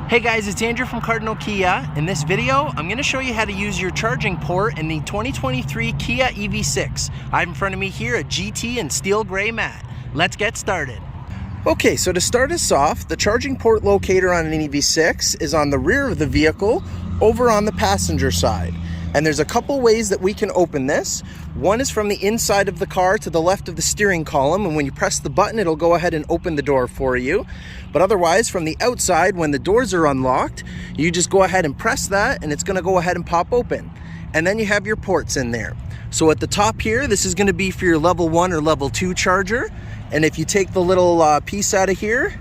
Hey guys, it's Andrew from Cardinal Kia. In this video, I'm going to show you how to use your charging port in the 2023 Kia EV6. I have in front of me here a GT in steel gray matte. Let's get started. Okay, so to start us off, the charging port locator on an EV6 is on the rear of the vehicle over on the passenger side. And there's a couple ways that we can open this. One is from the inside of the car to the left of the steering column, and when you press the button, it'll go ahead and open the door for you. But otherwise, from the outside, when the doors are unlocked, you just go ahead and press that, and it's gonna go ahead and pop open. And then you have your ports in there. So at the top here, this is gonna be for your level 1 or level 2 charger. And if you take the little piece out of here,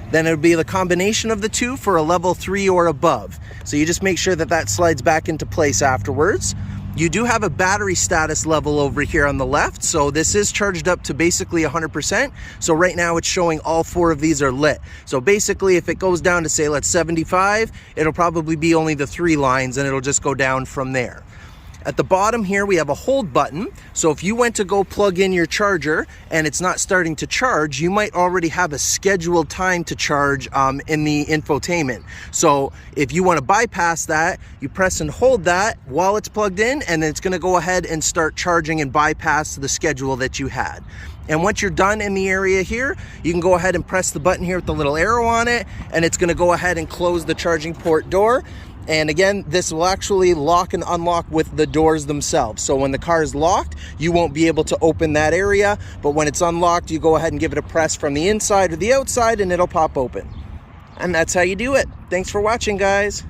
then it'll be the combination of the two for a level 3 or above. So you just make sure that that slides back into place afterwards. You do have a battery status level over here on the left, so this is charged up to basically 100%. So right now it's showing all 4 of these are lit. So basically if it goes down to say let's 75, it'll probably be only the 3 lines and it'll just go down from there. At the bottom here, we have a hold button. So if you went to go plug in your charger and it's not starting to charge, you might already have a scheduled time to charge in the infotainment. So if you want to bypass that, you press and hold that while it's plugged in, and then it's going to go ahead and start charging and bypass the schedule that you had. And once you're done in the area here, you can go ahead and press the button here with the little arrow on it, and it's going to go ahead and close the charging port door. And again, this will actually lock and unlock with the doors themselves. So when the car is locked, you won't be able to open that area. But when it's unlocked, you go ahead and give it a press from the inside or the outside and it'll pop open. And that's how you do it. Thanks for watching, guys.